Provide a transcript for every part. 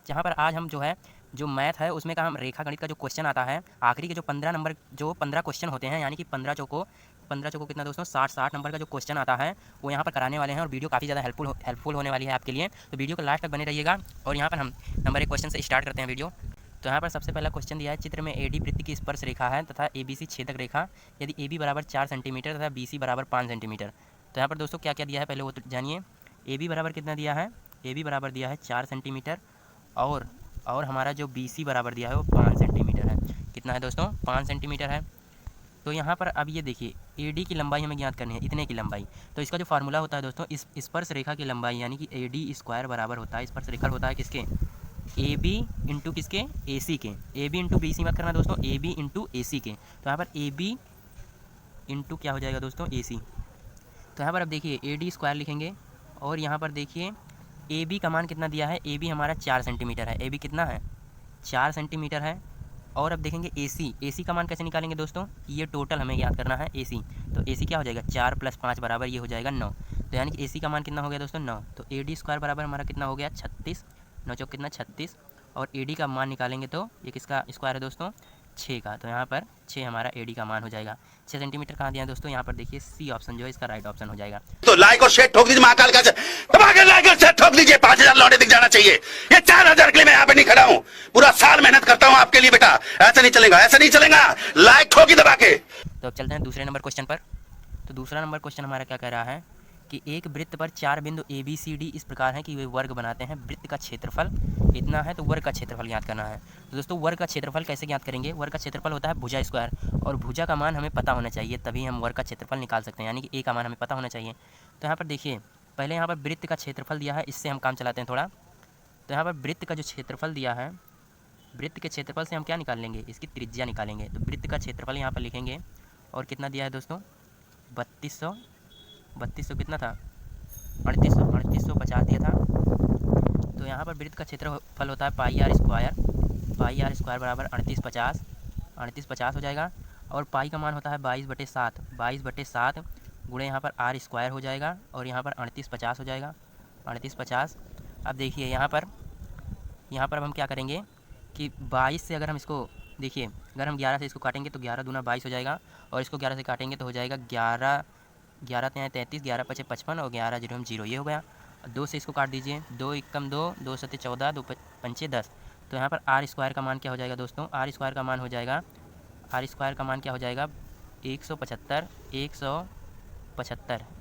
जहाँ पर आज हम जो मैथ है उसमें का हम रेखा गणित का जो क्वेश्चन आता है, आखिरी के जो 15 क्वेश्चन होते हैं, यानी कि 15 चौको कितना दोस्तों 60 नंबर का जो क्वेश्चन आता है वो यहाँ पर कराने वाले हैं। और वीडियो काफ़ी ज़्यादा हेल्पफुल होने वाली है आपके लिए, तो वीडियो को लास्ट तक बने रहिएगा। और यहाँ पर हम नंबर 1 क्वेश्चन से स्टार्ट करते हैं वीडियो। तो यहाँ पर सबसे पहला क्वेश्चन दिया है, चित्र में एडी वृत्त की स्पर्श रेखा है तथा एबीसी छेदक रेखा, यदि ए बी बराबर 4 सेंटीमीटर तथा बी सी बराबर 5 सेंटीमीटर। तो यहाँ पर दोस्तों क्या क्या दिया है पहले वो तो जानिए। ए बी बराबर कितना दिया है, ए बी बराबर दिया है 4 सेंटीमीटर, और हमारा जो बी सी बराबर दिया है वो 5 सेंटीमीटर है। कितना है दोस्तों, 5 सेंटीमीटर है। तो यहाँ पर अब ये देखिए, ए डी की लंबाई हमें ज्ञात करनी है, इतने की लंबाई। तो इसका जो फार्मूला होता है दोस्तों, इस स्पर्श रेखा की लंबाई यानी कि ए डी स्क्वायर बराबर होता है, स्पर्श रेखा होता है किसके, ए बी इंटू किसके, ए सी के। A B into B C मत करना दोस्तों, ए बी इंटू ए सी के। तो यहाँ पर ए बी इंटू क्या हो जाएगा दोस्तों, ए सी। तो यहाँ पर अब देखिए ए डी स्क्वायर लिखेंगे, और यहाँ पर देखिए ए बी का मान कितना दिया है, ए बी हमारा 4 सेंटीमीटर है, ए बी कितना है 4 सेंटीमीटर है। और अब देखेंगे ए सी का मान कैसे निकालेंगे दोस्तों, ये टोटल हमें याद करना है ए सी। तो ए सी क्या हो जाएगा, 4 + 5 बराबर ये हो जाएगा 9। तो यानी कि ए सी का मान कितना हो गया दोस्तों 9। तो ए डी स्क्वायर बराबर हमारा कितना हो गया 36, 9 चौक कितना 36। और ए डी का मान निकालेंगे तो ये किसका स्क्वायर है दोस्तों, 6 का। तो यहाँ पर 6 हमारा ए डी का मान हो जाएगा। 6 सेंटीमीटर कहाँ दिया है दोस्तों, यहाँ पर देखिए सी ऑप्शन जो है इसका राइट ऑप्शन हो जाएगा। तो लाइक और शेयर ठोक दीजिए, महाकाल का लाइक और शेयर ठोक दीजिए, 5000 लौटे दिख जाना चाहिए। ये 4000 के लिए मैं यहाँ पे नहीं खड़ा हूँ, पूरा साल मेहनत करता हूँ आपके लिए बेटा। ऐसा नहीं चलेगा, ऐसा नहीं चलेगा, लाइक ठोकी दबा के। तो अब चलते हैं दूसरे नंबर क्वेश्चन पर। तो दूसरा नंबर क्वेश्चन हमारा क्या कह रहा है कि एक वृत्त पर 4 बिंदु ए बी सी डी इस प्रकार हैं कि वे वर्ग बनाते हैं, वृत्त का क्षेत्रफल इतना है, तो वर्ग का क्षेत्रफल ज्ञात करना है। तो दोस्तों वर्ग का क्षेत्रफल कैसे ज्ञात करेंगे, वर्ग का क्षेत्रफल होता है भुजा स्क्वायर, और भुजा का मान हमें पता होना चाहिए, तभी हम वर्ग का क्षेत्रफल निकाल सकते हैं, यानी कि ए का मान हमें पता होना चाहिए। तो यहाँ पर देखिए पहले यहाँ पर वृत्त का क्षेत्रफल दिया है, इससे हम काम चलाते हैं थोड़ा। तो यहाँ पर वृत्त का जो क्षेत्रफल दिया है, वृत्त के क्षेत्रफल से हम क्या निकाल लेंगे, इसकी त्रिज्या निकालेंगे। तो वृत्त का क्षेत्रफल यहाँ पर लिखेंगे, और कितना दिया है दोस्तों 3200 कितना था 3850 दिया था। तो यहाँ पर वृत्त का क्षेत्रफल होता है पाई आर स्क्वायर बराबर 3850 हो जाएगा। और पाई का मान होता है 22/7 गुणे यहाँ पर आर स्क्वायर हो जाएगा, और यहाँ पर 3850 हो जाएगा 3850। अब देखिए यहाँ पर अब हम क्या करेंगे कि 22 से अगर हम इसको देखिए, अगर हम 11 से इसको काटेंगे तो 11 दूना 22 हो जाएगा, और इसको 11 से काटेंगे तो हो जाएगा 11 33, 11 × 5 = 55, और 11 0 0 ये हो गया। 2 से इसको काट दीजिए, 2 एकम 2, 2 7 14, 2 5 10। तो यहाँ पर आर स्क्वायर का मान क्या हो जाएगा दोस्तों, आर स्क्वायर का मान क्या हो जाएगा 175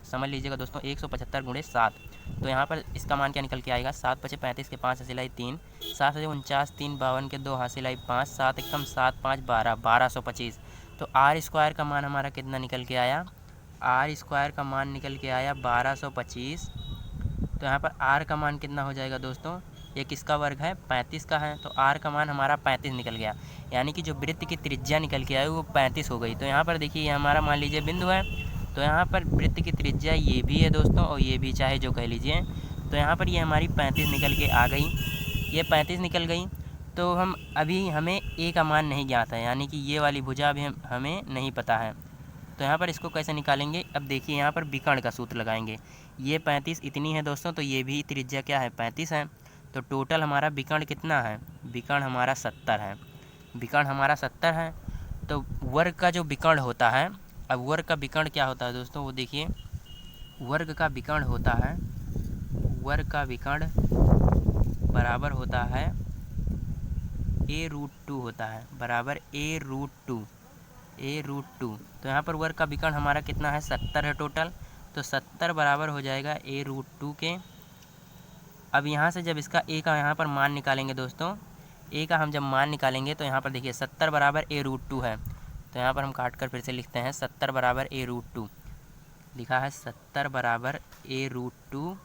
समझ लीजिएगा दोस्तों, 175 × 7। तो यहाँ पर इसका मान क्या निकल के आएगा, 7 × 5 = 35 के 5 हासिलाई 3, 7 × 49 3 52 के 2 हासिलाई 5, 7 एकम 7 5 12 1225। तो आर स्क्वायर का मान हमारा कितना निकल के आया, आर स्क्वायर का मान निकल के आया 1225। तो यहाँ पर आर का मान कितना हो जाएगा दोस्तों, ये किसका वर्ग है 35 का है, तो आर का मान हमारा 35 निकल गया, यानी कि जो वृत्त की त्रिज्या निकल के आई वो 35 हो गई। तो यहाँ पर देखिए ये हमारा मान लीजिए बिंदु है, तो यहाँ पर वृत्त की त्रिज्या ये भी है दोस्तों, और ये भी चाहे जो कह लीजिए। तो यहाँ पर ये हमारी 35 निकल के आ गई, ये 35 निकल गई। तो हमें ए का मान नहीं ज्ञात है, यानी कि ये वाली भुजा अभी हमें नहीं पता है। तो यहाँ पर इसको कैसे निकालेंगे, अब देखिए यहाँ पर विकर्ण का सूत्र लगाएंगे। ये 35 इतनी है दोस्तों, तो ये भी त्रिज्या क्या है 35 है। तो टोटल हमारा विकर्ण कितना है, विकर्ण हमारा 70 है, विकर्ण हमारा 70 है। तो वर्ग का जो विकर्ण होता है, अब वर्ग का विकर्ण क्या होता है दोस्तों, वो देखिए वर्ग का विकर्ण होता है, वर्ग का विकर्ण बराबर होता है a√2 होता है, बराबर a√2। तो यहाँ पर वर्ग का विकर्ण हमारा कितना है 70 है टोटल, तो 70 बराबर हो जाएगा a√2 के। अब यहाँ से जब इसका a का यहाँ पर मान निकालेंगे दोस्तों, a का हम जब मान निकालेंगे तो यहाँ पर देखिए 70 बराबर a√2 है। तो यहाँ पर हम काट कर फिर से लिखते हैं 70 बराबर a√2 लिखा है, 70 बराबर a√2।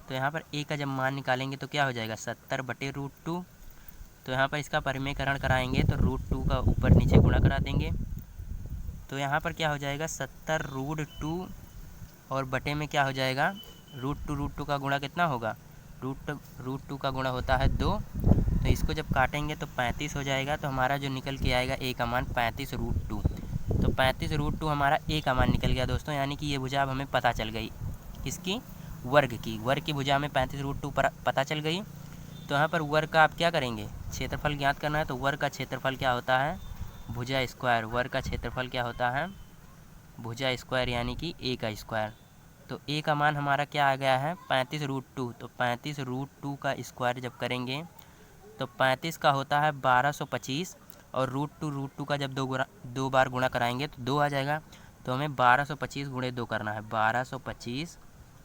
तो यहाँ पर a का जब मान निकालेंगे तो क्या हो जाएगा 70/√2। तो यहाँ पर इसका परिमेयकरण कराएंगे तो √2 का ऊपर नीचे गुणा करा देंगे। तो यहाँ पर क्या हो जाएगा 70√2, और बटे में क्या हो जाएगा √2 का गुणा कितना होगा, √2 का गुणा होता है 2। तो इसको जब काटेंगे तो 35 हो जाएगा। तो हमारा जो निकल के आएगा ए का मान 35√2। तो 35√2 हमारा ए का मान निकल गया दोस्तों, यानी कि ये भुजा अब हमें पता चल गई, किसकी, वर्ग की भुजा हमें 35√2 पर पता चल गई। तो यहाँ पर वर्ग का आप क्या करेंगे, क्षेत्रफल ज्ञात करना है। तो वर्ग का क्षेत्रफल क्या होता है, भुजा स्क्वायर। वर्ग का क्षेत्रफल क्या होता है, भुजा स्क्वायर यानी कि ए का स्क्वायर। तो ए का मान हमारा क्या आ गया है 35√2। तो 35√2 का स्क्वायर जब करेंगे तो 35 का होता है 1225 और √2 का जब दो बार गुणा कराएंगे तो 2 आ जाएगा। तो हमें 1225 गुणे 2 करना है, 1225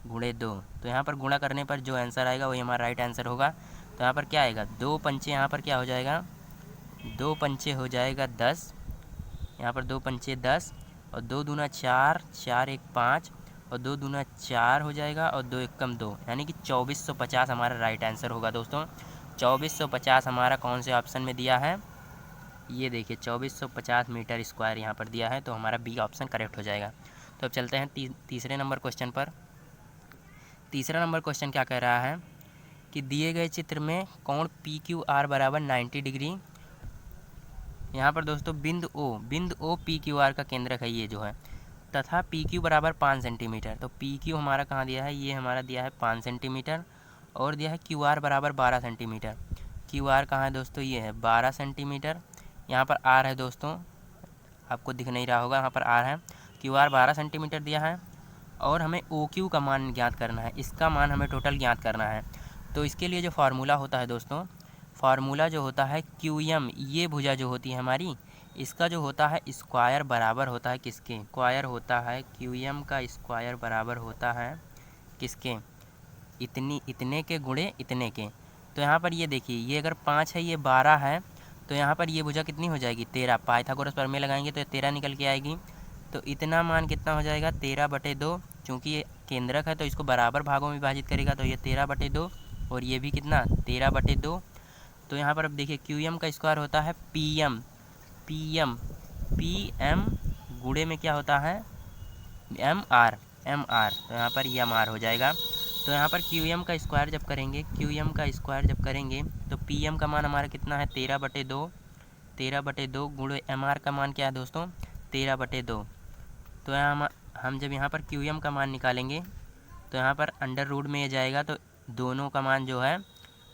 गुणे 2। तो यहाँ पर गुणा करने पर जो आंसर आएगा वही हमारा राइट आंसर होगा। तो यहाँ पर क्या आएगा, 2 पंचे यहाँ पर क्या हो जाएगा, 2 पंचे हो जाएगा 10, यहाँ पर 2 पंचे 10 और 2 दूना 4, 4 एक 5 और 2 दूना 4 हो जाएगा और 2 एकम 2, यानी कि 2450 हमारा राइट आंसर होगा दोस्तों। 2450 हमारा कौन से ऑप्शन में दिया है, ये देखिए 2450 मीटर स्क्वायर यहाँ पर दिया है। तो हमारा बी ऑप्शन करेक्ट हो जाएगा। तो अब चलते हैं तीसरे नंबर क्वेश्चन पर। तीसरा नंबर क्वेश्चन क्या कह रहा है कि दिए गए चित्र में कोण PQR बराबर 90 डिग्री। यहाँ पर दोस्तों बिंदु O PQR का केंद्रक है ये जो है, तथा PQ बराबर 5 सेंटीमीटर। तो PQ हमारा कहाँ दिया है, ये हमारा दिया है 5 सेंटीमीटर और दिया है QR बराबर 12 सेंटीमीटर। QR कहाँ है दोस्तों, ये है 12 सेंटीमीटर। यहाँ पर R है दोस्तों, आपको दिख नहीं रहा होगा, यहाँ पर R है। QR 12 सेंटीमीटर दिया है और हमें OQ का मान ज्ञात करना है, इसका मान हमें टोटल ज्ञात करना है। तो इसके लिए जो फार्मूला होता है दोस्तों, फार्मूला जो होता है QM, ये भुजा जो होती है हमारी, इसका जो होता है स्क्वायर बराबर होता है किसके, स्क्वायर होता है QM का स्क्वायर बराबर होता है किसके, इतने के गुणे इतने के। तो यहाँ पर ये देखिए, ये अगर 5 है, ये 12 है, तो यहाँ पर ये भुजा कितनी हो जाएगी 13। पाइथागोरस प्रमेय लगाएंगे तो 13 निकल के आएगी। तो इतना मान कितना हो जाएगा 13/2। चूँकि ये केंद्रक है तो इसको बराबर भागों में विभाजित करेगा, तो ये 13/2 और ये भी कितना 13/2। तो यहाँ पर अब देखिए QM का स्क्वायर होता है PM गुणे में क्या होता है MR। तो यहाँ पर MR हो जाएगा। तो यहाँ पर QM का स्क्वायर जब करेंगे, तो PM का मान हमारा कितना है 13/2 गुणे MR का मान क्या है दोस्तों 13/2। तो यहाँ हम जब यहाँ पर QM का मान निकालेंगे तो यहाँ पर अंडर रूट में ये जाएगा, तो दोनों का मान जो है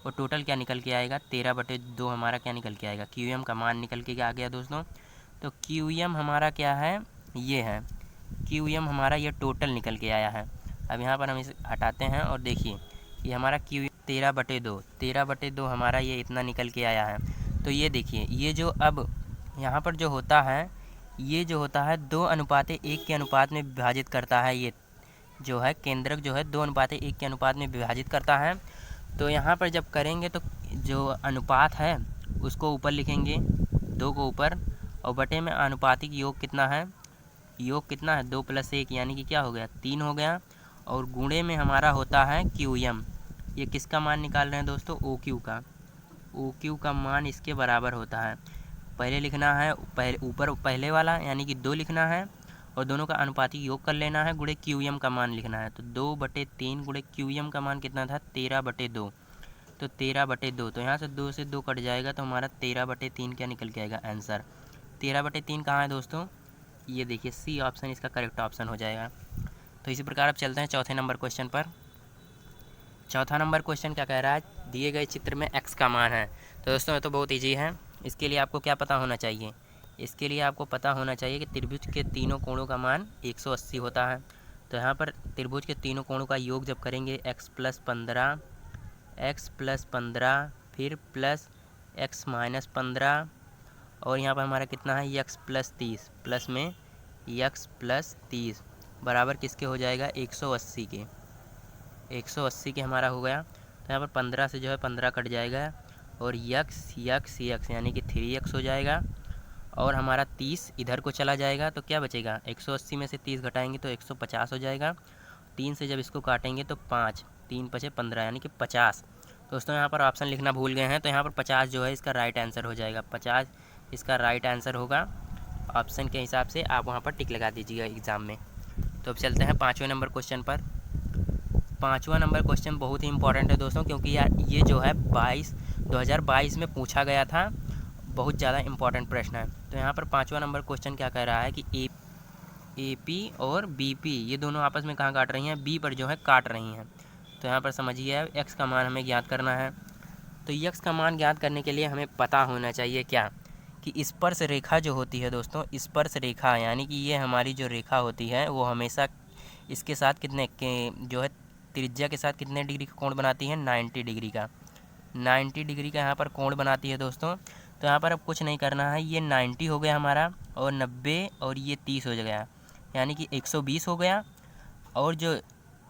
वो टोटल क्या निकल के आएगा 13/2 हमारा क्या निकल के आएगा, QM का मान निकल के आ गया दोस्तों। तो QM हमारा क्या है, ये है QM हमारा, ये टोटल निकल के आया है। अब यहाँ पर हम इसे हटाते हैं और देखिए ये हमारा QM 13/2 हमारा ये इतना निकल के आया है। तो ये देखिए, ये जो अब यहाँ पर जो होता है, ये जो होता है 2:1 के अनुपात में विभाजित करता है। ये जो है केंद्रक जो है 2:1 के अनुपात में विभाजित करता है। तो यहाँ पर जब करेंगे तो जो अनुपात है उसको ऊपर लिखेंगे, 2 को ऊपर, और बटे में अनुपातिक योग कितना है, 2 + 1 यानी कि क्या हो गया 3 हो गया। और गुणे में हमारा होता है QM, ये किसका मान निकाल रहे हैं दोस्तों OQ का मान इसके बराबर होता है। पहले लिखना है ऊपर पहले वाला यानी कि 2 लिखना है और दोनों का अनुपातिक योग कर लेना है, गुणे QM का मान लिखना है। तो 2/3 गुणे QM का मान कितना था 13/2। तो 13/2, तो यहाँ से 2 से 2 कट जाएगा, तो हमारा 13/3 क्या निकल के आएगा आंसर। 13/3 कहाँ है दोस्तों, ये देखिए C ऑप्शन इसका करेक्ट ऑप्शन हो जाएगा। तो इसी प्रकार अब चलते हैं चौथे नंबर क्वेश्चन पर। चौथा नंबर क्वेश्चन क्या कह रहा है, दिए गए चित्र में x का मान है। तो दोस्तों ये तो बहुत ईजी है। इसके लिए आपको क्या पता होना चाहिए, इसके लिए आपको पता होना चाहिए कि त्रिभुज के तीनों कोणों का मान 180 होता है। तो यहाँ पर त्रिभुज के तीनों कोणों का योग जब करेंगे x + 15 फिर प्लस x - 15 और यहाँ पर हमारा कितना है x + 30 प्लस में x + 30 बराबर किसके हो जाएगा 180 के। 180 के हमारा हो गया। तो यहाँ पर 15 से जो है 15 कट जाएगा और x यानी कि 3x हो जाएगा और हमारा 30 इधर को चला जाएगा, तो क्या बचेगा 180 में से 30 घटाएंगे तो 150 हो जाएगा। 3 से जब इसको काटेंगे तो 5, 3 × 5 = 15 यानी कि 50। दोस्तों यहाँ पर ऑप्शन लिखना भूल गए हैं, तो यहाँ पर 50 जो है इसका राइट आंसर हो जाएगा। 50 इसका राइट आंसर होगा। ऑप्शन के हिसाब से आप वहाँ पर टिक लगा दीजिएगा एग्ज़ाम में। तो अब चलते हैं 5वें नंबर क्वेश्चन पर। 5वां नंबर क्वेश्चन बहुत ही इंपॉर्टेंट है दोस्तों, क्योंकि यार ये जो है 2022 में पूछा गया था, बहुत ज़्यादा इंपॉर्टेंट प्रश्न है। तो यहाँ पर 5वां नंबर क्वेश्चन क्या कह रहा है कि AP और BP ये दोनों आपस में कहाँ काट रही हैं, B पर जो है काट रही हैं। तो यहाँ पर समझिए x का मान हमें ज्ञात करना है। तो यक्स का मान ज्ञात करने के लिए हमें पता होना चाहिए क्या, कि स्पर्श रेखा जो होती है दोस्तों, स्पर्श रेखा यानी कि ये हमारी जो रेखा होती है वो हमेशा इसके साथ कितने के जो है त्रिज्या के साथ कितने डिग्री का कोण बनाती है, 90 डिग्री का, 90 डिग्री का यहाँ पर कोण बनाती है दोस्तों। तो यहाँ पर अब कुछ नहीं करना है, ये 90 हो गया हमारा, और 90 और ये 30 हो गया, यानी कि 120 हो गया। और जो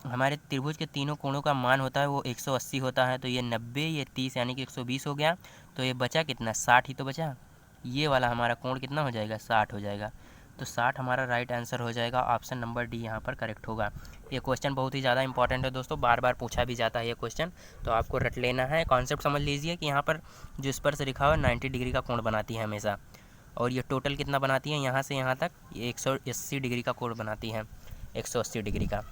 हमारे त्रिभुज के तीनों कोणों का मान होता है वो 180 होता है। तो ये 90 ये 30 यानी कि 120 हो गया। तो ये बचा कितना, 60 ही तो बचा। ये वाला हमारा कोण कितना हो जाएगा, 60 हो जाएगा। तो 60 हमारा राइट आंसर हो जाएगा। ऑप्शन नंबर डी यहाँ पर करेक्ट होगा। ये क्वेश्चन बहुत ही ज़्यादा इंपॉर्टेंट है दोस्तों, बार बार पूछा भी जाता है ये क्वेश्चन, तो आपको रट लेना है। कॉन्सेप्ट समझ लीजिए कि यहाँ पर जो स्पर्श रेखा है 90 डिग्री का कोण बनाती है हमेशा, और ये टोटल कितना बनाती है, यहाँ से यहाँ तक ये 180 डिग्री का कोण बनाती है, 180 डिग्री का।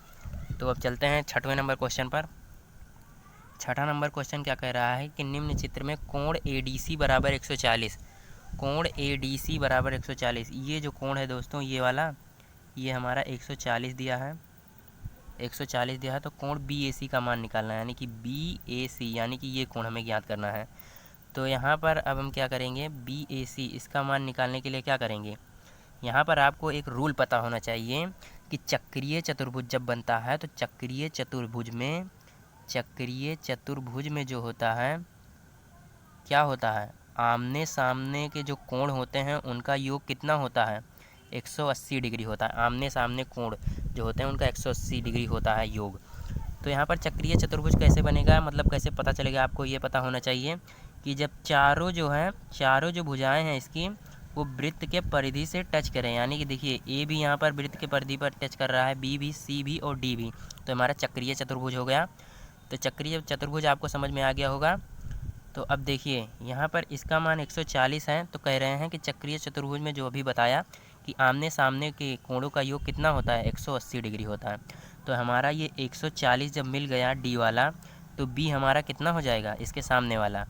तो अब चलते हैं 6वें नंबर क्वेश्चन पर। 6ठा नंबर क्वेश्चन क्या कह रहा है कि निम्न चित्र में कोण ADC बराबर 140, कोण ADC बराबर 140, ये जो कोण है दोस्तों ये वाला, ये हमारा 140 दिया है, 140 दिया है। तो कोण BAC का मान निकालना है, यानी कि BAC यानी कि ये कोण हमें ज्ञात करना है। तो यहाँ पर अब हम क्या करेंगे, BAC इसका मान निकालने के लिए क्या करेंगे, यहाँ पर आपको एक रूल पता होना चाहिए कि चक्रीय चतुर्भुज जब बनता है तो चक्रीय चतुर्भुज में जो होता है क्या होता है, आमने सामने के जो कोण होते हैं उनका योग कितना होता है, 180 डिग्री होता है। आमने सामने कोण जो होते हैं उनका 180 डिग्री होता है योग। तो यहाँ पर चक्रीय चतुर्भुज कैसे बनेगा, मतलब कैसे पता चलेगा, आपको ये पता होना चाहिए कि जब चारों जो भुजाएं हैं इसकी वो वृत्त के परिधि से टच करें, यानी कि देखिए ए भी यहाँ पर वृत्त के परिधि पर टच कर रहा है, बी भी, सी भी और डी भी, तो हमारा चक्रीय चतुर्भुज हो गया। तो चक्रीय चतुर्भुज आपको समझ में आ गया होगा। तो अब देखिए यहाँ पर इसका मान 140 है, तो कह रहे हैं कि चक्रीय चतुर्भुज में जो अभी बताया कि आमने सामने के कोणों का योग कितना होता है, 180 डिग्री होता है। तो हमारा ये 140 जब मिल गया डी वाला, तो बी हमारा कितना हो जाएगा, इसके सामने वाला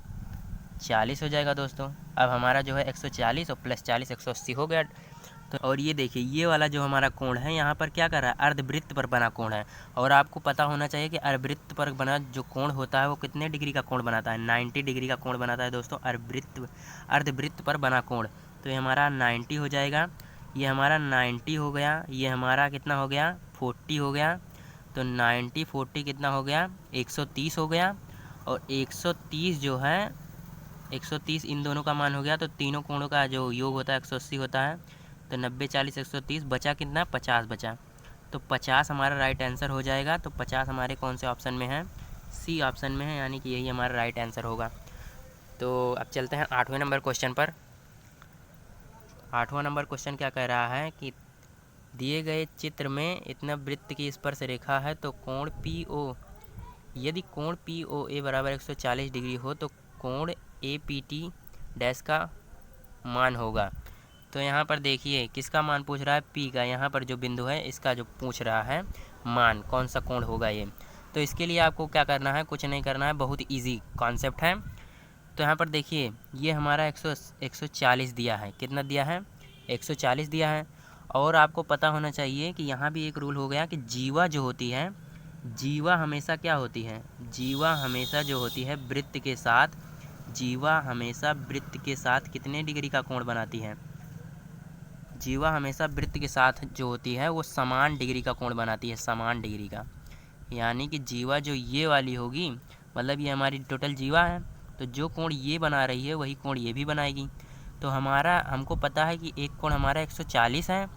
40 हो जाएगा दोस्तों। अब हमारा जो है 140 और प्लस 40 180 हो गया। तो और ये देखिए ये वाला जो हमारा कोण है यहाँ पर क्या कर रहा है, अर्धवृत्त पर बना कोण है, और आपको पता होना चाहिए कि अर्धवृत्त पर बना जो कोण होता है वो कितने डिग्री का कोण बनाता है, 90 डिग्री का कोण बनाता है दोस्तों, अर्धवृत्त पर बना कोण। तो ये हमारा 90 हो जाएगा, ये हमारा 90 हो गया, ये हमारा कितना हो गया, 40 हो गया। तो 90 40 कितना हो गया, 130 हो गया। और 130 जो है 130 इन दोनों का मान हो गया, तो तीनों कोणों का जो योग होता है 180 होता है। तो 90 40 130 बचा कितना, 50 बचा। तो 50 हमारा राइट आंसर हो जाएगा। तो 50 हमारे कौन से ऑप्शन में है, सी ऑप्शन में है, यानी कि यही हमारा राइट आंसर होगा। तो अब चलते हैं 8वें नंबर क्वेश्चन पर। 8वां नंबर क्वेश्चन क्या कह रहा है कि दिए गए चित्र में इतना वृत्त की स्पर्श रेखा है, तो कोण PO, यदि कोण POA बराबर 140 डिग्री हो तो कोण APT डैश का मान होगा। तो यहाँ पर देखिए किसका मान पूछ रहा है, P का, यहाँ पर जो बिंदु है इसका जो पूछ रहा है मान, कौन सा कोण होगा ये। तो इसके लिए आपको क्या करना है, कुछ नहीं करना है, बहुत इजी कॉन्सेप्ट है। तो यहाँ पर देखिए ये हमारा 140 दिया है, कितना दिया है, 140 दिया है। और आपको पता होना चाहिए कि यहाँ भी एक रूल हो गया कि जीवा जो होती है, जीवा हमेशा क्या होती है, जीवा हमेशा जो होती है वृत्त के साथ, जीवा हमेशा वृत्त के साथ कितने डिग्री का कोण बनाती है, जीवा हमेशा वृत्त के साथ जो होती है वो समान डिग्री का कोण बनाती है, समान डिग्री का। यानी कि जीवा जो ये वाली होगी, मतलब ये हमारी टोटल जीवा है, तो जो कोण ये बना रही है वही कोण ये भी बनाएगी। तो हमको पता है कि एक कोण हमारा 140 है,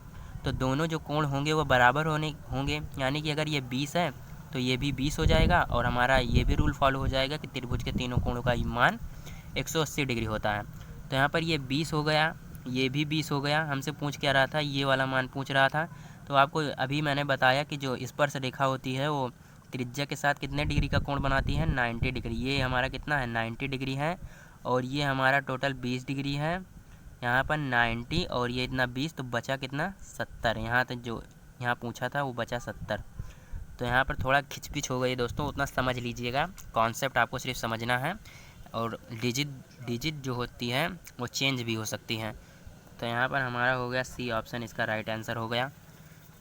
तो दोनों जो कोण होंगे वो बराबर होंगे, यानी कि अगर ये 20 है तो ये भी 20 हो जाएगा, और हमारा ये भी रूल फॉलो हो जाएगा कि त्रिभुज के तीनों कोणों का मान 180 डिग्री होता है। तो यहाँ पर ये 20 हो गया, ये भी 20 हो गया। हमसे पूछ क्या रहा था, ये वाला मान पूछ रहा था। तो आपको अभी मैंने बताया कि जो स्पर्श रेखा होती है वो त्रिज्या के साथ कितने डिग्री का कोण बनाती है, 90 डिग्री। ये हमारा कितना है, 90 डिग्री है, और ये हमारा टोटल 20 डिग्री है, यहाँ पर 90 और ये इतना 20, तो बचा कितना, 70। यहाँ तक जो यहाँ पूछा था वो बचा 70। तो यहाँ पर थोड़ा खिचपिच हो गई दोस्तों, उतना समझ लीजिएगा, कॉन्सेप्ट आपको सिर्फ समझना है, और डिजिट जो होती है वो चेंज भी हो सकती हैं। तो यहाँ पर हमारा हो गया सी ऑप्शन, इसका राइट आंसर हो गया।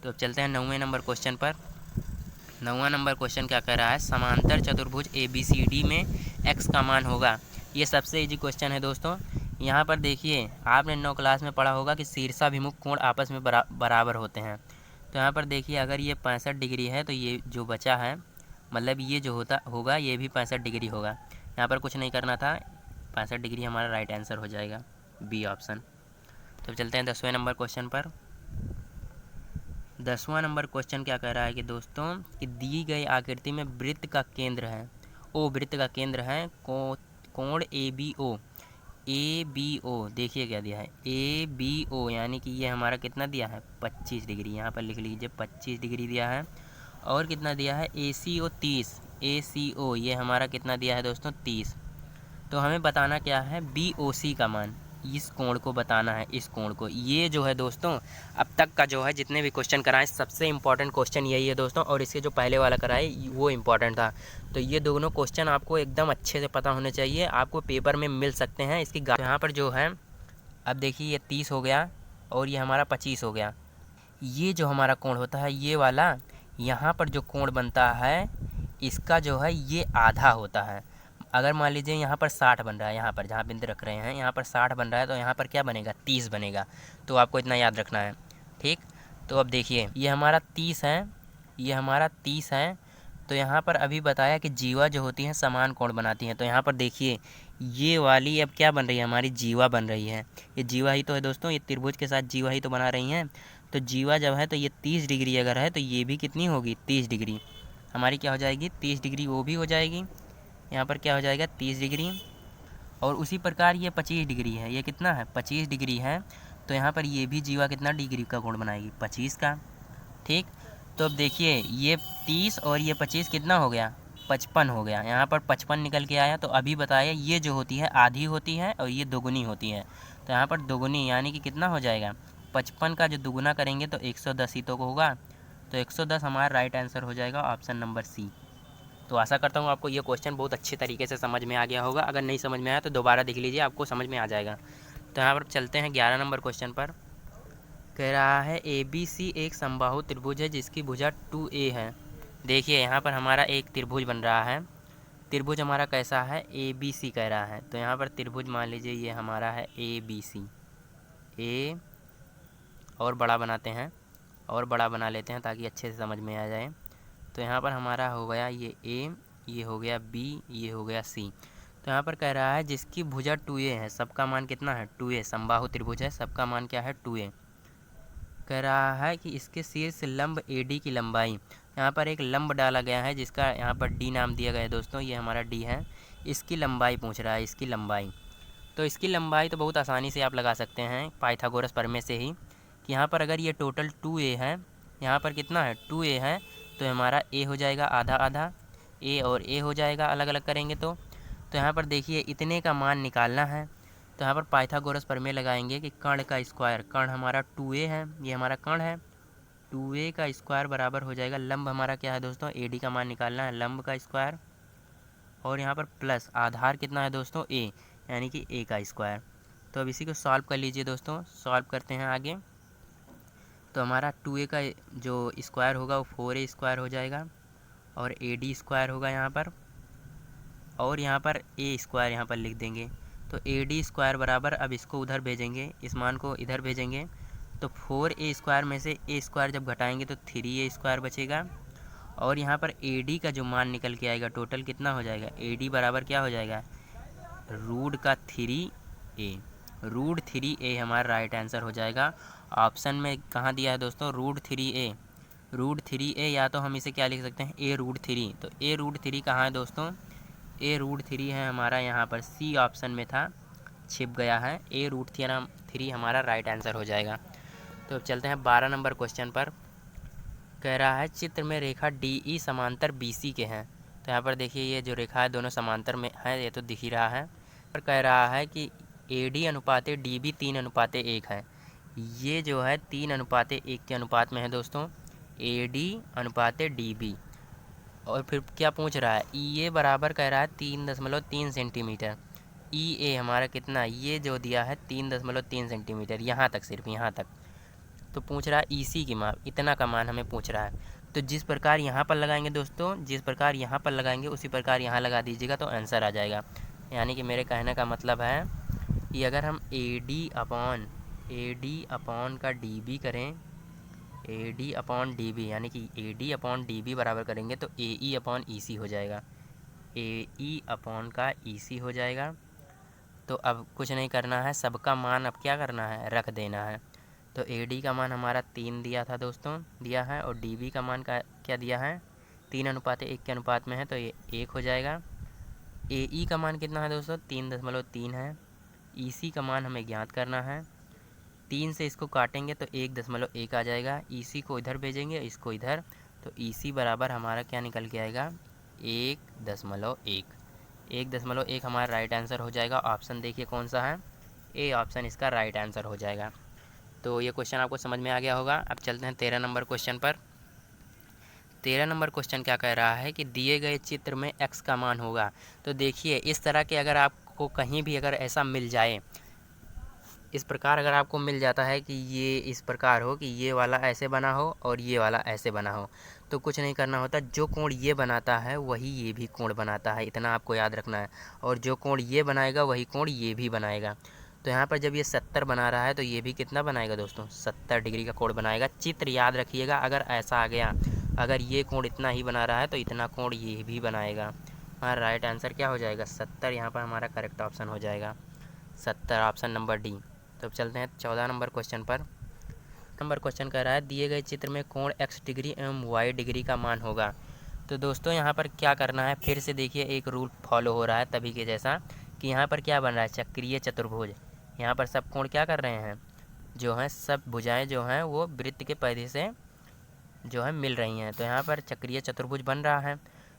तो अब चलते हैं 9वें नंबर क्वेश्चन पर। 9वां नंबर क्वेश्चन क्या कह रहा है, समांतर चतुर्भुज ABCD में x का मान होगा। ये सबसे इजी क्वेश्चन है दोस्तों। यहाँ पर देखिए, आपने 9 क्लास में पढ़ा होगा कि शीर्षाभिमुख कोण आपस में बराबर होते हैं। तो यहाँ पर देखिए, अगर ये 65 डिग्री है तो ये जो बचा है, मतलब ये जो होगा ये भी 65 डिग्री होगा। यहाँ पर कुछ नहीं करना था, 65 डिग्री हमारा राइट आंसर हो जाएगा, बी ऑप्शन। तो चलते हैं 10वें नंबर क्वेश्चन पर। 10वां नंबर क्वेश्चन क्या कह रहा है कि दोस्तों कि दी गई आकृति में वृत्त का केंद्र है, वृत्त का केंद्र है कोण ABO। देखिए क्या दिया है, ABO, यानी कि ये हमारा कितना दिया है, 25 डिग्री। यहाँ पर लिख लीजिए 25 डिग्री दिया है। और कितना दिया है, ACO 30, ACO ये हमारा कितना दिया है दोस्तों, 30। तो हमें बताना क्या है, BOC का मान, इस कोण को बताना है, इस कोण को। ये जो है दोस्तों, अब तक का जो है जितने भी क्वेश्चन कराए सबसे इम्पॉर्टेंट क्वेश्चन यही है दोस्तों, और इसके जो पहले वाला कराए वो इम्पॉर्टेंट था। तो ये दोनों क्वेश्चन आपको एकदम अच्छे से पता होने चाहिए, आपको पेपर में मिल सकते हैं इसकी। यहाँ पर जो है, अब देखिए ये 30 हो गया और ये हमारा 25 हो गया। ये जो हमारा कोण होता है ये वाला, यहाँ पर जो कोण बनता है इसका जो है ये आधा होता है। अगर मान लीजिए यहाँ पर 60 बन रहा है, यहाँ पर जहाँ बिंदु रख रहे हैं यहाँ पर 60 बन रहा है, तो यहाँ पर क्या बनेगा, 30 बनेगा। तो आपको इतना याद रखना है, ठीक। तो अब देखिए ये हमारा 30 है, ये हमारा 30 है। तो यहाँ पर अभी बताया कि जीवा जो होती हैं समान कोण बनाती हैं। तो यहाँ पर देखिए ये वाली अब क्या बन रही है, हमारी जीवा बन रही है। ये जीवा ही तो है दोस्तों, ये त्रिभुज के साथ जीवा ही तो बना रही हैं। तो जीवा जब है तो ये 30 डिग्री अगर है तो ये भी कितनी होगी, 30 डिग्री हमारी क्या हो जाएगी, 30 डिग्री वो भी हो जाएगी। यहाँ पर क्या हो जाएगा, 30 डिग्री। और उसी प्रकार ये 25 डिग्री है, ये कितना है, 25 डिग्री है। तो यहाँ पर ये भी जीवा कितना डिग्री का कोण बनाएगी, 25 का, ठीक। तो अब देखिए ये 30 और ये 25 कितना हो गया, 55 हो गया। यहाँ पर 55 निकल के आया। तो अभी बताया ये जो होती है आधी होती है और ये दोगुनी होती है। तो यहाँ पर दोगुनी यानी कि कितना हो जाएगा, 55 का जो दुगुना करेंगे तो 110 ही तो होगा। तो 110 हमारा राइट आंसर हो जाएगा, ऑप्शन नंबर सी। तो आशा करता हूँ आपको ये क्वेश्चन बहुत अच्छे तरीके से समझ में आ गया होगा। अगर नहीं समझ में आया तो दोबारा देख लीजिए, आपको समझ में आ जाएगा। तो यहाँ पर चलते हैं 11 नंबर क्वेश्चन पर। कह रहा है ABC एक समबाहु त्रिभुज है जिसकी भुजा 2A है। देखिए यहाँ पर हमारा एक त्रिभुज बन रहा है। त्रिभुज हमारा कैसा है, ABC कह रहा है। तो यहाँ पर त्रिभुज मान लीजिए ये हमारा है ABC, A और बड़ा बनाते हैं, और बड़ा बना लेते हैं ताकि अच्छे से समझ में आ जाए। तो यहाँ पर हमारा हो गया ये A, ये हो गया B, ये हो गया C। तो यहाँ पर कह रहा है जिसकी भुजा 2A है, सबका मान कितना है, 2A, समबाहु त्रिभुज है, सबका मान क्या है, 2A। कह रहा है कि इसके शीर्ष लंब AD की लंबाई, यहाँ पर एक लंब डाला गया है जिसका यहाँ पर D नाम दिया गया है दोस्तों, ये हमारा D है। इसकी लंबाई पूछ रहा है, इसकी लंबाई। तो इसकी लंबाई तो बहुत आसानी से आप लगा सकते हैं पाइथागोरस प्रमेय से ही, कि यहाँ पर अगर ये टोटल 2A है, यहाँ पर कितना है, 2A है, तो हमारा A हो जाएगा आधा आधा, A और A हो जाएगा अलग अलग करेंगे तो यहाँ पर देखिए इतने का मान निकालना है। तो यहाँ पर पाइथागोरस प्रमेय लगाएंगे कि कर्ण का स्क्वायर, कर्ण हमारा 2A है, ये हमारा कर्ण है, 2A का स्क्वायर बराबर हो जाएगा, लंब हमारा क्या है दोस्तों, AD का मान निकालना है, लंब का स्क्वायर, और यहाँ पर प्लस आधार कितना है दोस्तों, A, यानी कि A का स्क्वायर। तो अब इसी को सॉल्व कर लीजिए दोस्तों, सॉल्व करते हैं आगे। तो हमारा 2A का जो स्क्वायर होगा वो 4A स्क्वायर हो जाएगा, और AD स्क्वायर होगा यहाँ पर, और यहाँ पर A स्क्वायर यहाँ पर लिख देंगे। तो AD स्क्वायर बराबर, अब इसको उधर भेजेंगे, इस मान को इधर भेजेंगे, तो 4A स्क्वायर में से A स्क्वायर जब घटाएंगे तो 3A स्क्वायर बचेगा। और यहाँ पर AD का जो मान निकल के आएगा टोटल कितना हो जाएगा, AD बराबर क्या हो जाएगा, रूट का 3A, रूट 3A हमारा राइट आंसर हो जाएगा। ऑप्शन में कहाँ दिया है दोस्तों, रूट 3A, रूट 3A, या तो हम इसे क्या लिख सकते हैं, A रूट 3। तो A रूट 3 कहाँ है दोस्तों, A रूट 3 है हमारा यहाँ पर C ऑप्शन में था, छिप गया है, A रूट 3 हमारा राइट आंसर हो जाएगा। तो अब चलते हैं 12 नंबर क्वेश्चन पर। कह रहा है चित्र में रेखा DE समांतर BC के हैं। तो यहाँ पर देखिए ये जो रेखा है दोनों समांतर में है, ये तो दिख ही रहा है। पर कह रहा है कि AD अनुपात DB 3:1 है। ये जो है 3:1 के अनुपात में है दोस्तों, AD अनुपात DB। और फिर क्या पूछ रहा है, EA बराबर कह रहा है 3.3 सेंटीमीटर। EA हमारा कितना, ये जो दिया है 3.3 सेंटीमीटर, यहाँ तक, सिर्फ यहाँ तक। तो पूछ रहा है EC की माप, इतना का मान हमें पूछ रहा है। तो जिस प्रकार यहाँ पर लगाएंगे दोस्तों, जिस प्रकार यहाँ पर लगाएंगे उसी प्रकार यहाँ लगा दीजिएगा तो आंसर आ जाएगा। यानी कि मेरे कहने का मतलब है कि अगर हम ए डी अपॉन का डी बी करें, A D upon D B, यानी कि A D upon D B बराबर करेंगे तो ए ई अपॉन ई सी हो जाएगा, ए ई अपॉन का ई सी हो जाएगा। तो अब कुछ नहीं करना है, सबका मान अब क्या करना है, रख देना है। तो ए डी का मान हमारा 3 दिया था दोस्तों, दिया है, और डी बी का मान का क्या दिया है, 3:1 के अनुपात में है, तो ये 1 हो जाएगा। ए ई का मान कितना है दोस्तों, 3.3 है। ई सी का मान हमें ज्ञात करना है, 3 से इसको काटेंगे तो 1.1 आ जाएगा। ई सी को इधर भेजेंगे, इसको इधर, तो ई सी बराबर हमारा क्या निकल के आएगा, 1.1। 1.1 हमारा राइट आंसर हो जाएगा। ऑप्शन देखिए कौन सा है, ए ऑप्शन इसका राइट आंसर हो जाएगा। तो ये क्वेश्चन आपको समझ में आ गया होगा। अब चलते हैं 13 नंबर क्वेश्चन पर। 13 नंबर क्वेश्चन क्या कह रहा है कि दिए गए चित्र में x का मान होगा। तो देखिए इस तरह के अगर आपको कहीं भी अगर ऐसा मिल जाए, इस प्रकार अगर आपको मिल जाता है कि ये इस प्रकार हो कि ये वाला ऐसे बना हो और ये वाला ऐसे बना हो, तो कुछ नहीं करना होता, जो कोण ये बनाता है वही ये भी कोण बनाता है, इतना आपको याद रखना है। और जो कोण ये बनाएगा वही कोण ये भी बनाएगा। तो यहाँ पर जब ये 70 बना रहा है तो ये भी कितना बनाएगा दोस्तों, 70 डिग्री का कोण बनाएगा। चित्र याद रखिएगा, अगर ऐसा आ गया, अगर ये कोण इतना ही बना रहा है तो इतना कोण ये भी बनाएगा। हमारा राइट आंसर क्या हो जाएगा, 70 यहाँ पर हमारा करेक्ट ऑप्शन हो जाएगा, 70 ऑप्शन नंबर डी। तो अब चलते हैं 14 नंबर क्वेश्चन पर। नंबर क्वेश्चन कह रहा है दिए गए चित्र में कोण x डिग्री एवं y डिग्री का मान होगा। तो दोस्तों यहाँ पर क्या करना है, फिर से देखिए एक रूल फॉलो हो रहा है तभी के जैसा कि यहाँ पर क्या बन रहा है, चक्रीय चतुर्भुज। यहाँ पर सब कोण क्या कर रहे हैं, जो हैं सब भुजाएं जो हैं वो वृत्त के परिधि से जो है मिल रही हैं। तो यहाँ पर चक्रीय चतुर्भुज बन रहा है।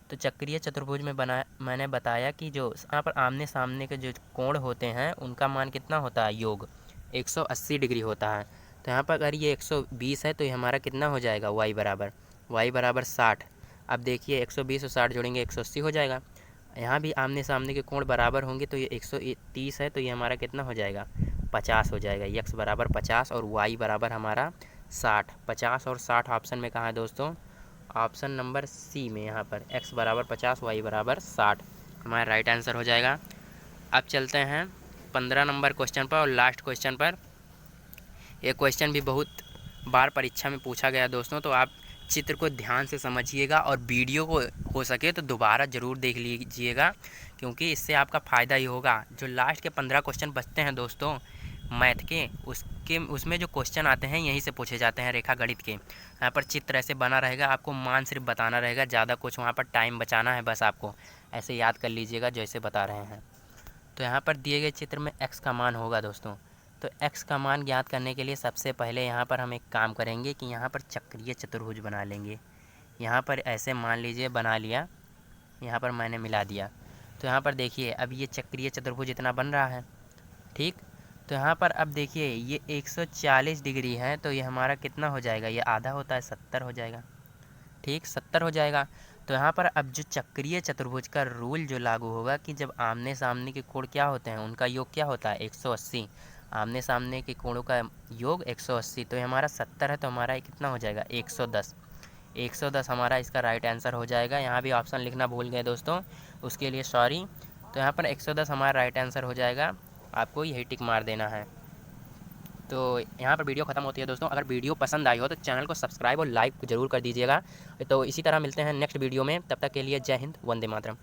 तो चक्रीय चतुर्भुज में मैंने बताया कि जो यहाँ पर आमने सामने के जो कोण होते हैं उनका मान कितना होता है, योग 180 डिग्री होता है। तो यहाँ पर अगर ये 120 है तो ये हमारा कितना हो जाएगा, y बराबर 60। अब देखिए 120 और 60 जोड़ेंगे 180 हो जाएगा। यहाँ भी आमने सामने के कोण बराबर होंगे तो ये 130 है, तो ये हमारा कितना हो जाएगा, 50 हो जाएगा। x बराबर 50 और y बराबर हमारा 60। 50 और 60 ऑप्शन में कहाँ है दोस्तों, ऑप्शन नंबर सी में। यहाँ पर x बराबर 50, y बराबर 60 हमारा राइट आंसर हो जाएगा। अब चलते हैं 15 नंबर क्वेश्चन पर और लास्ट क्वेश्चन पर। ये क्वेश्चन भी बहुत बार परीक्षा में पूछा गया दोस्तों, तो आप चित्र को ध्यान से समझिएगा और वीडियो को हो सके तो दोबारा ज़रूर देख लीजिएगा, क्योंकि इससे आपका फ़ायदा ही होगा। जो लास्ट के 15 क्वेश्चन बचते हैं दोस्तों मैथ के, उसमें जो क्वेश्चन आते हैं यहीं से पूछे जाते हैं, रेखा गणित के। यहाँ पर चित्र ऐसे बना रहेगा, आपको मान सिर्फ बताना रहेगा, ज़्यादा कुछ वहाँ पर टाइम बचाना है, बस आपको ऐसे याद कर लीजिएगा जैसे बता रहे हैं। तो यहाँ पर दिए गए चित्र में x का मान होगा दोस्तों। तो x का मान ज्ञात करने के लिए सबसे पहले यहाँ पर हम एक काम करेंगे कि यहाँ पर चक्रीय चतुर्भुज बना लेंगे। यहाँ पर ऐसे मान लीजिए बना लिया, यहाँ पर मैंने मिला दिया। तो यहाँ पर देखिए अब ये चक्रीय चतुर्भुज इतना बन रहा है, ठीक। तो यहाँ पर अब देखिए ये 140 डिग्री है, तो ये हमारा कितना हो जाएगा, ये आधा होता है 70 हो जाएगा, ठीक, 70 हो जाएगा। तो यहाँ पर अब जो चक्रीय चतुर्भुज का रूल जो लागू होगा कि जब आमने सामने के कोण क्या होते हैं उनका योग क्या होता है, 180। आमने सामने के कोणों का योग 180, तो ये हमारा 70 है, तो हमारा कितना हो जाएगा, 110। 110 हमारा इसका राइट आंसर हो जाएगा। यहाँ भी ऑप्शन लिखना भूल गए दोस्तों, उसके लिए सॉरी। तो यहाँ पर 110 हमारा राइट आंसर हो जाएगा, आपको यही टिक मार देना है। तो यहाँ पर वीडियो ख़त्म होती है दोस्तों। अगर वीडियो पसंद आई हो तो चैनल को सब्सक्राइब और लाइक ज़रूर कर दीजिएगा। तो इसी तरह मिलते हैं नेक्स्ट वीडियो में, तब तक के लिए जय हिंद, वंदे मातरम।